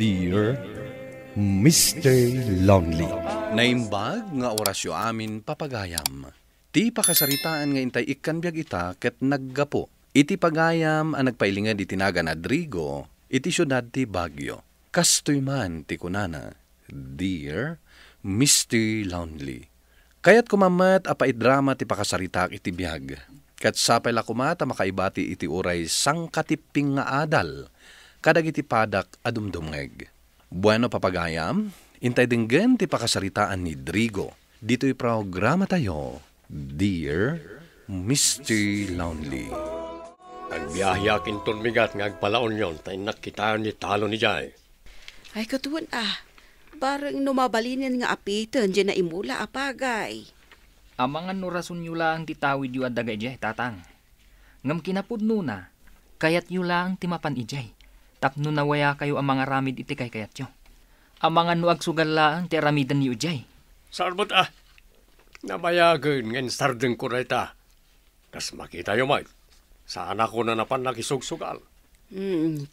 Dear Mr. Lonely. Naimbag nga orasyo amin papagayam. Ti pakasaritaan nga intay ikan biag ita ket naggapo. Iti pagayam ang nagpailingad iti naga na Drigo, iti syudad ti Baguio. Kastoy man ti kunana, Dear Mr. Lonely. Kaya't kumamat apaidrama ti pakasaritak iti biag. Kat sapay la kumata makaibati iti uray sangkatiping nga adal. Kadag iti padak adumdumngeg. Bueno papagayam, intay dinggen ti pakasaritaan ni Drigo. Dito'y programa tayo, Dear Mr. Lonely. Agbiyahiyakin ton migat nga agpalaon yon, tayo nakitaan ni talo ni Jay. Ay katuan bareng numabalinin nga apitan dyan na imula apagay. Amangan no rason nyo lang titawid yu adagay jay, tatang. Ngam kinapudno na, kayat nyo lang timapan ijay. Tapno nawaya kayo ang mga ramid iti kay kayat nyo. Amangan no agsugal lang ti ramidan ni ujay. Sarbot nabayagan ngayon sardeng ko na ita. Kas makita yung may. Saan ako na napan nakisugsugal.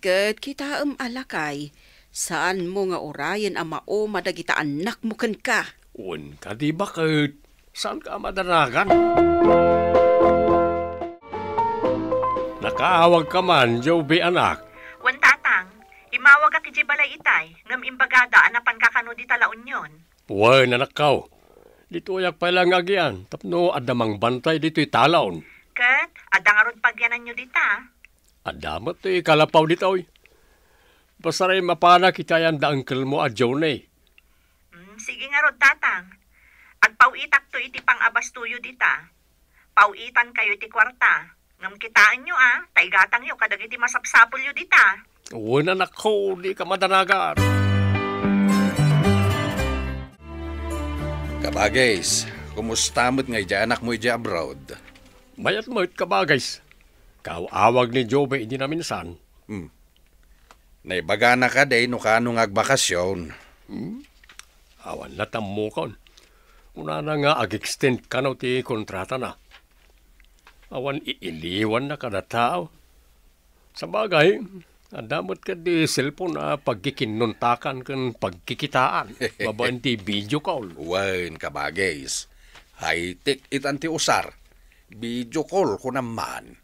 Kat kita alakay. Saan mo nga orayan ang mao madagita anak mo kan ka? Un ka di bakit? Saan ka madaragan? Nakaawag ka man, Joby anak. Wan tatang, imawag at iti balay itay, ngam imbagada anapan kakano di talaon yon. Uy, nanakaw. Dito ayak pa lang agyan. Tapno adamang bantay dito'y talaon. Kat, adangarod pagyanan nyo dita. Adamat kalapaw dito'y. Basta rin mapana kita yan da uncle mo at Jonay. Sige nga rod tatang. Agpawitak to iti pang-abas tuyo dita. Pawitan kayo iti kwarta. Ngam kitaan nyo taigatang nyo kadag iti masapsapol nyo dita. Uy, nanakaw, di ka madanagan. Kabagays, kumusta mo't nga ija anak mo ija abroad? Mayat mo't kabagays. Kawawag ni Joby hindi na minsan. Naibaga na ka day no kano agbakasyon. Awan latam mo kon. Una na nga ag-extend ka na ti kontrata na. Awan iiliwan na kada tao. Sa bagay, adamot ka di cellphone na pagkikinuntakan kan pagkikitaan. Babaan ti video call. Wen kabagays, high-tech itan ti usar. Video call ko naman.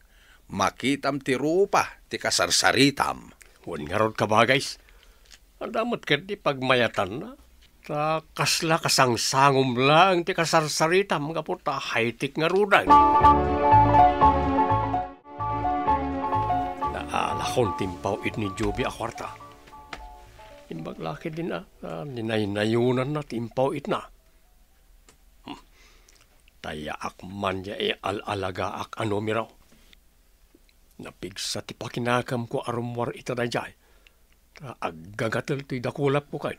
Makitam ti rupa, ti kasarsaritam. Wan nga ron kabagays. Adamot ka di pagmayatan na. Ta kasla kasangsangom lang ti kasarsaritam nga po ta high-tech nga rudan. Naalakon timpaw it ni Joby akwarta. Imbaglaki din ninay-nayunan na timpaw it na. Taya akman ya alalaga ak ano miraw. Napigsa ti pakinakam ko arumwar ita na jay. Ta aggagatel ti dakulap ko kay.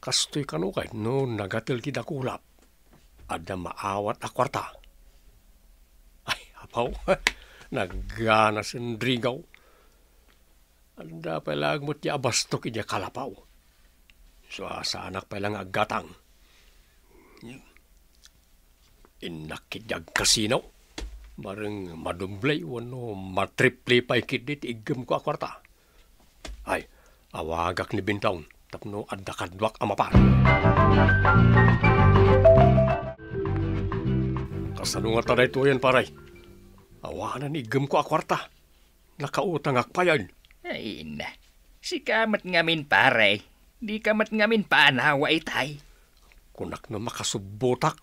Kastoy kano kay no nagatel ti dakulap. Ada maawat akwarta. Ay, apaw. Naggana sindrigaw. Anda palang mo't ya abastok iya kalapaw. So sa anak palang aggatang. Inakidyag kasino. Bareng madumblay wano matriple pa ikidit igem ko akwarta. Ay, awagak ni Bintang. Tapno adda kadwak amapan. Kasanunga taday to yan paray. Awanan igem ko akwarta. Nakautang akpayan. Ay na, si kamat ngamin pare. Di kamat ngamin paanawa itay. Kunak na makasubotak.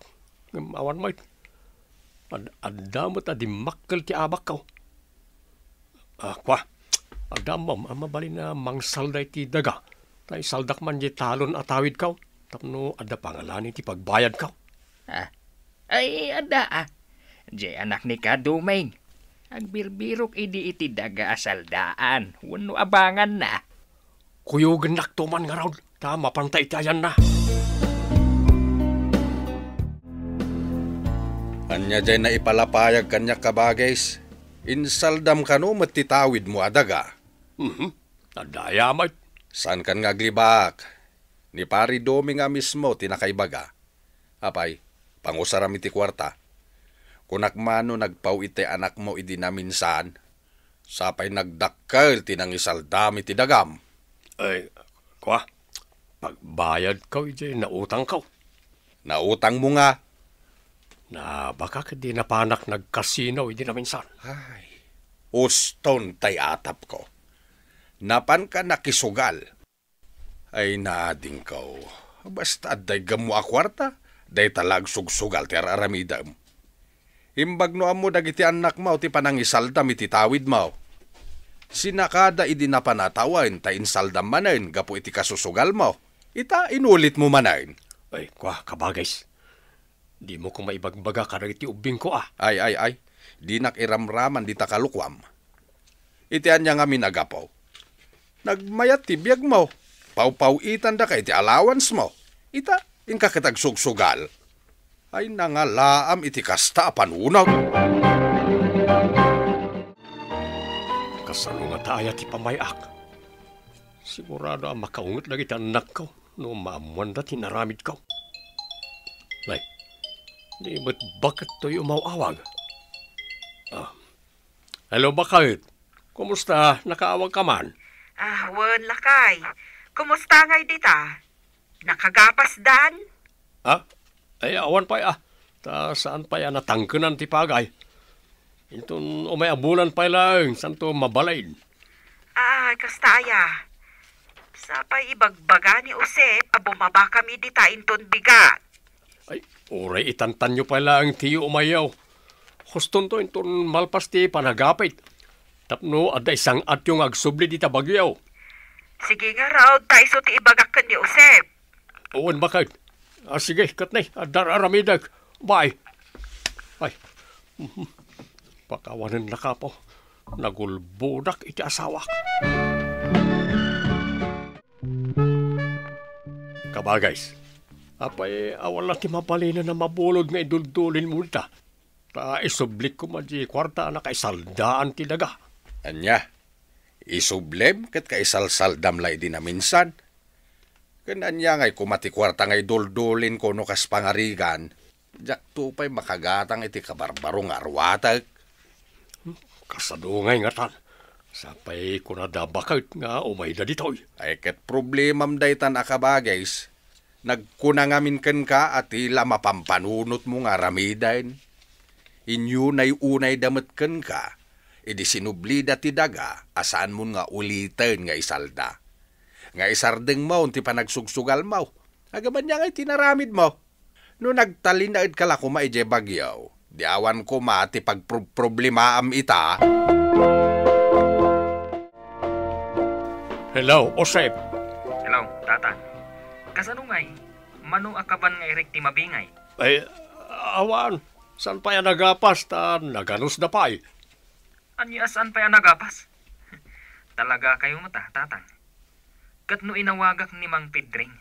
Awan may. Adamot adimakkel ti abak kaw. Kwa, adamam amabali na mangsalday ti daga. Tay saldak man di talon atawid kaw. Tapno adda pangalani ti pagbayad kaw. Ay ada Di anak ni kadumeng. Agbirbirok idi iti daga asaldaan. Wano abangan na. Kuyugan naktuman nga raw. Tama pantay tayan na. Anya dyan na ipalapayag kanya kabagays. Insaldam ka no matitawid mo adaga. Adaya may. San kan nga glibak? Ni pari domi nga mismo tinakaibaga. Apay, pangusaram iti kwarta. Kunakmano nagpaw iti anak mo idi naminsan. Sapay nagdakkel tinang isaldam iti dagam. Ay, kwa, pagbayad ka, ije, nautang ka. Nautang mo nga. Na baka di na panak nagkasino, hindi na minsan. Ay, uston tay atap ko. Napan ka nakisugal. Ay nading ko. Basta day gamu a kwarta, day talag sugsugal ti araramidam. Imbag no amo dagiti anak mo ti panangisaldam iti tawid mo. Sinakada idi na panatawain ta insaldam manain gapu iti kasusugal mo. Ita inulit mo manain. Ay, kwa, kabagays. Di mo ko maibagbaga ka iti ubing ko Ay. Di nakiramraman di takalukwam. Itian niya nga minagapaw. Nagmayat ti biyag mo. Pau-pau-itan da kay ti allowance mo. Ita, inka kitagsugsugal. Ay nangalaam iti kasta panunaw. Kasano nga tayo ti pamayak. Sigurado ang makaungot lagi ti anak ko no maamuan da tinaramid ko. Lay, di ba't bakit to'y umawawag? Hello, bakit? Kumusta? Nakaawag ka man? Wan lakay. Kumusta ngay dita? Nakagapas dan? Ay, awan pa saan pa natangkenan ti pagay? Itong umayabulan pa lang, saan to mabalain? Kastaya. Sapay ibagbaga ni Josep, bumaba kami dita inton bigat. Ay, oray itantan nyo pala ang tiyo umayaw. Huston to inton malpas ti panagapit. Tapno, ada isang at yung agsubli di tabagyaw. Sige nga raw, tayo ti ibagakan ni Josep. Owan bakit? Sige, katnay, dararamidag. Bye. Ay, pakawanan na ka po. Nagulbudak iti asawa. Kabagays, apay awala ti mapalina na mabulod nga iduldulin multa. Ta isublik ko madji kwarta na kaisaldaan ti daga. Anya, isublem ket kaisalsaldam lay din na minsan. Kananya ngay kumati kwarta ngay duldulin ko no kas pangarigan. Jak tupay makagatang iti kabarbarong arwatag. Kasadungay nga tan. Sapay ko na dabakit nga umay na ditoy. Ay ket problemam daytan akabagays. Nagkunangamin ken ka at ila mapampanunot mo nga ramidain. Inyo na'y unay damet ken ka. Idi sinublida ti daga asaan mo nga ulitin nga isalda. Nga isardeng mo ti panagsugsugal mo. Agaban niya nga'y tinaramid mo. No nagtalinaid ka la kuma ije bagyaw. Di awan ko mati pagproblemaam ita. Hello, Josep. Hello, tatang. Kasano ngay? Manong akaban nga irik ti mabingay? Ay, awan. San pa yan nagapas ta naganos na pa'y? Anya saan pa yan nagapas? Talaga kayo mata, tatang. Kat no inawagak ni Mang Pedring,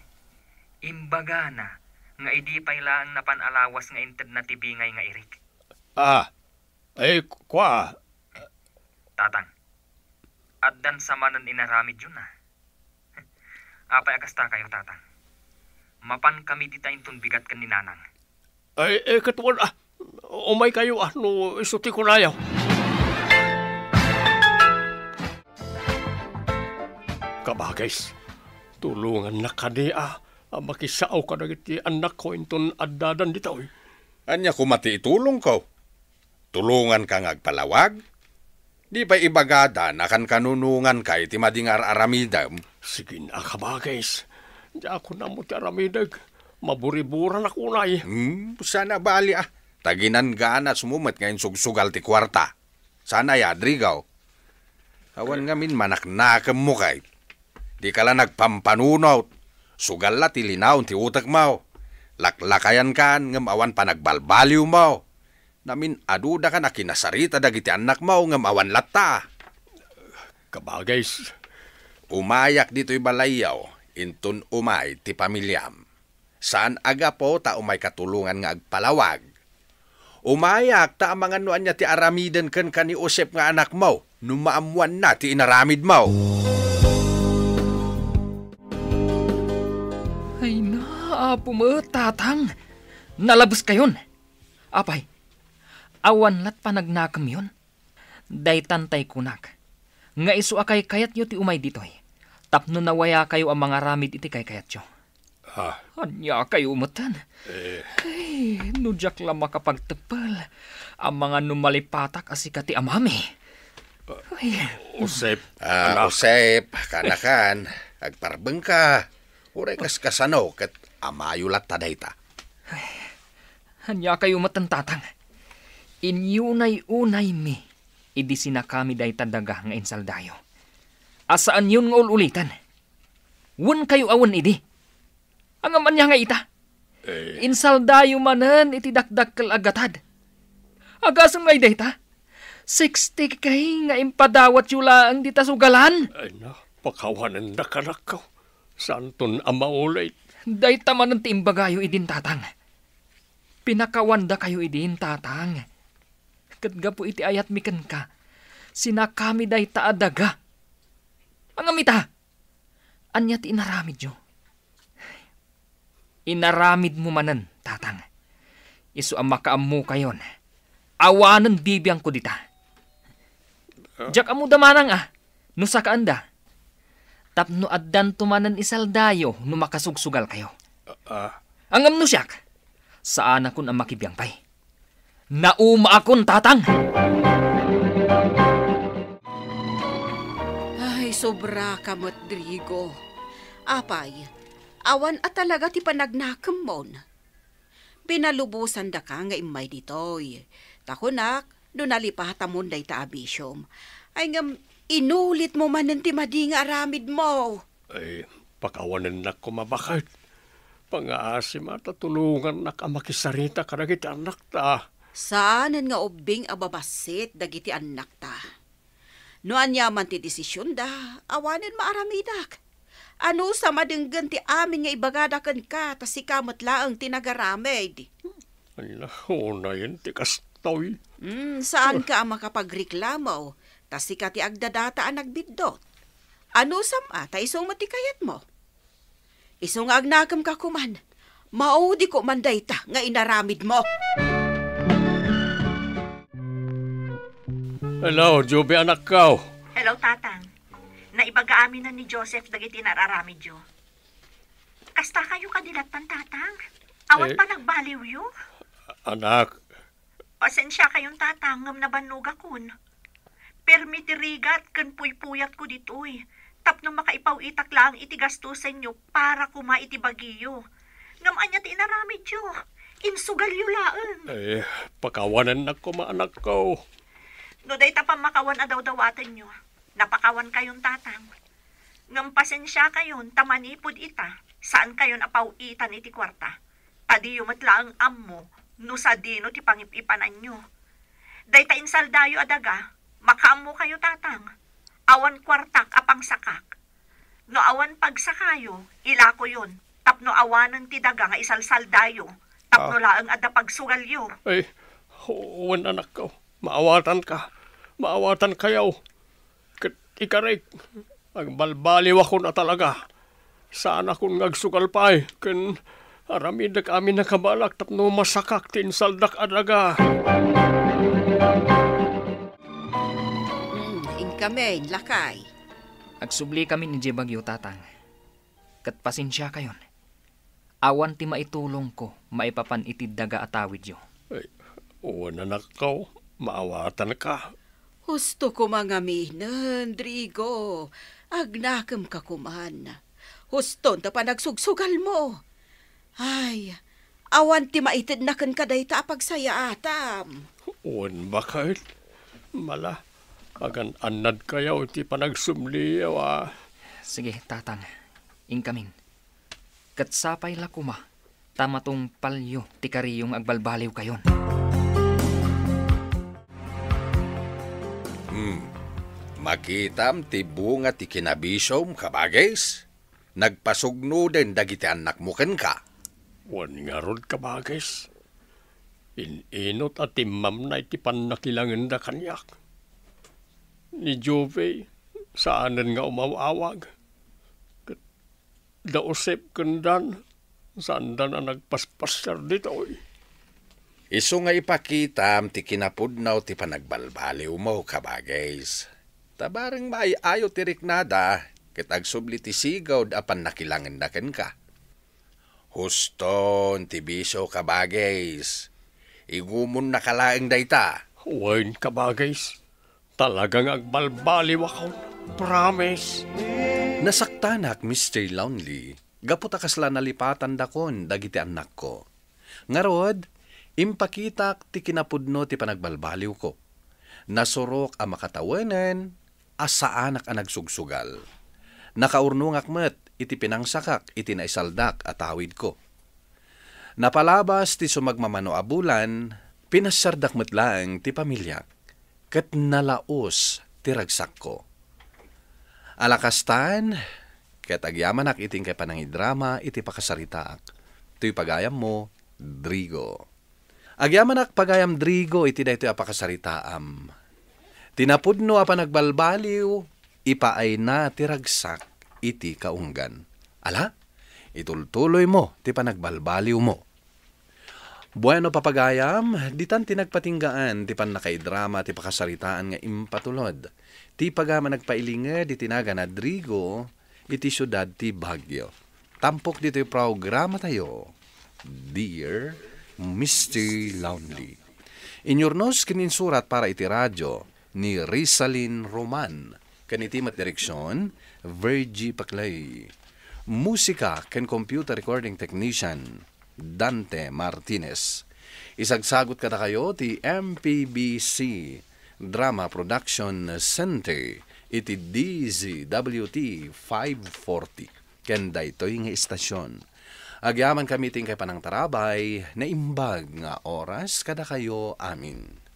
imbaga na nga idi pailaan na panalawas nga inted na tibingay nga irik. Kwa. Tatang, addan sa manan inaramid yun Apay akasta kayo, tatang. Mapan kami dita intun bigat kan ni nanang. Katuan, umay kayo, no isuti ko na yaw. Kabagays, tulungan na kaniya, makisaaw ka na iti anak ko intun addadan dito. Anya kumati itulong ko. Tulungan ka ngagpalawag. Di pa ibagada na kan kanunungan ka iti madingar aramidam. Sige na kabagays, di ako na mo ti aramidag. Maburiburan ako na Sana bali Taginan gana sumumat ngayon sugsugal ti kwarta. Sana yadrigaw. Awan ngamin manaknakam mo kay. Di ka lang nagpampanunaw. Sugal la ti linaw ti utak mo. Laklakayan kan ngam awan pa nagbalbaliw mo. Namin aduda ka na kinasarita dagiti anak mo ngam awan latta. Kabagays. Umayak dito'y balayaw. Intun umay ti pamilyam. Saan aga po ta umay katulungan nga agpalawag. Umayak ta amangan noan niya ti aramiden ken kani Josep nga anak mo. Numaamuan na ti inaramid mo. Ay na, apo mo, tatang. Nalabos kayon. Apay, awan lat pa nagnakam yun. Day tantay kunak. Nga isu akay kayat yo ti umay ditoy. Tapno nawaya kayo ang mga ramid iti kayatyo. Ah, Anya kayo umatan. Ay, nudyak lang makapagtepal. Ang mga numalipatak asikati amami. Ay, Usep, Usep, kanakan, agparbeng ka. Uray kas kasano, kat amayulat tadayta. anya kayo umatan tatang. Inyunay-unay mi. Idi sinakami day tadaga nga insaldayo. Asaan yun nga ulitan? Wan kayo awan idi. Ang aman niya nga ita. Insaldayo manan iti dakdak kalagatad. Agasang nga ida ita. 60 kay nga impadawat yula ang dita sugalan. ay na, pakawanan na kanakaw. Santon ang maulay. Day taman ng tiimbagayo idin tatang. Pinakawanda kayo idin tatang. Katgapo iti ayat mikan ka. Sinakami day taadaga. Ang amita. Anyat inaramid yo. Inaramid mo manan, tatang. Isu ang makaamu kayon. Awanan bibiyang ko dita. Diyak amu damanang no sa kaanda. Tapno addan tumanan isaldayo no makasugsugal kayo. Ang amno siyak, saan akon ang makibiyang pay? Nauma akon, tatang! Ay, sobra ka, Rodrigo. Apay, awan at talaga ti panagnakam mon. Pinalubusan da ka nga imay ditoy. Takunak, doon nalipatamon day ta abisyom. Ay ngam, inulit mo man ti madi nga aramid mo. Ay, pakawanan na kumabakit. Pangaasim at tulungan na ka makisarita karagit anak ta. Saanan nga ubing ababasit dagiti anak ta. No anyaman ti desisyon da, awanin maaramidak. Ano sa madenggan ti amin nga ibagadakan ka, tas ikamat laang tinagaramid. Ay na, unayin ti kastoy. Saan ka ang makapagreklamo, tas ika ti agdadata ang nagbidot? Ano sama, ta isong matikayat mo? Isong agnagam ka kuman, maudi ko manday ta nga inaramid mo. Hello, Joby anak kao. Hello, tatang. Naibaga amin na ni Joseph dagiti nararamid yo. Kasta kayo kadilatan, tatang. Awan pa nagbaliw yo. Anak, Pasensya kayong tatang ngam na banuga kun. Permitirigat kan puypuyat ko ditoy. Tapno makaipaw itak lang iti gastusan nyo para kuma iti bagiyo. Ngam anya ti inaramid yo. Insugal yo laeng. pakawanan na kumaanak ko. No day tapang makawan adaw-dawatan nyo. Napakawan kayong tatang. Ngam pasensya kayon tamanipod ita. Saan kayon apaw itan iti kwarta. Tadi yumatla ang ammo. No sa dino ti pangipipanan nyo. Day ta insaldayo adaga. Makaammo kayo tatang. Awan kwartak apang sakak. No awan pagsakayo, ilako yun. Tapno awanan ti daga nga isalsaldayo. Tapno laang ada pagsugalyo. Ay, huwan anak ko. Maawatan ka. Maawatan kayaw. Ikarik. Ang balbaliw ako na talaga. Saan akong ngagsugal pa eh. Kan aramidak amin nakabalak tapno masakak tinsaldak adaga. Kami, lakay. Agsubli kami ni Jebagyo, tatang. Kat pasensya kayon. Awan ti maitulong ko, maipapan itid daga atawid yo. Ay, uwan anak ko. Maawatan ka. Husto ko mga minan, Drigo. Agnakam ka kuman. Huston ta pa nagsugsugal mo. Ay, awan ti maitid na kan kaday ta pagsaya atam. Uwan bakit? Mala. Agan anad kayaw ti panagsumliyaw Sige, tatang. Ingkamin. Kat sapay la kuma. Tamatong palyo ti kariyong agbalbaliw kayon. Makitam ti bunga ti kinabisom kabagais. Nagpasugno din dagiti anak mo ken ka. Wan nga rod kabagis. Inot at timam na iti panakilangan da kanyak. Ni Jove, saanan nga umawawag. Daosep kendan, saan na nagpaspasyar dito eh. Isu nga ipakitam ti kinapudnaw ti panagbalbaliw mo kabagais. Tabarang maayo ti riknada, ket agsubli ti sigaw apan nakilangendaken ka. Huston ti biso kabagays. Igumon nakalaeng dayta. Wain kabagays. Talagang agbalbaliw ako. Promise. Nasaktanak, Mr. Lonely. Gaputa kasla nalipatan dakon dagiti anak ko. Ngarod, impakitak ti kinapudno ti panagbalbaliw ko. Nasurok ang makatawanan, asaanak ang nagsugsugal. Nakaurnungak met, iti pinangsakak, iti naisaldak at awid ko. Napalabas ti sumagmamano abulan, pinasardak met lang ti pamilyak, ket nalaos ti ragsak ko. Alakastan, ket agyamanak iting kay panangidrama, iti pakasaritaak. Ito'y pagayam mo, Drigo. Agyamanak pagayam Drigo, iti da ito'y apakasaritaam. Tinapudno apa nagbalbaliw, ipaay na ti ragsak, iti kaunggan. Ala, itultuloy mo, ti panagbalbaliw mo. Bueno papagayam, ditan tinagpatinggaan, ti pan nakaidrama, ti pakasaritaan nga impatulod. Ti pagama nagpailinga, di tinaga na Drigo, iti syudad ti Baguio. Tampok dito yung programa tayo, Dear Mr. Lonely. Inyornos kininsurat para iti radyo ni Rizalyn Roman. Kanitimat direksyon, Virgie Paclay. Musika ken computer recording technician, Dante Martinez. Isagsagot kada kayo ti MPBC Drama Production Center iti DZWT 540. Kenda ito'y nga istasyon. Agyaman kami ting kay panang tarabay na imbag nga oras kada kayo amin.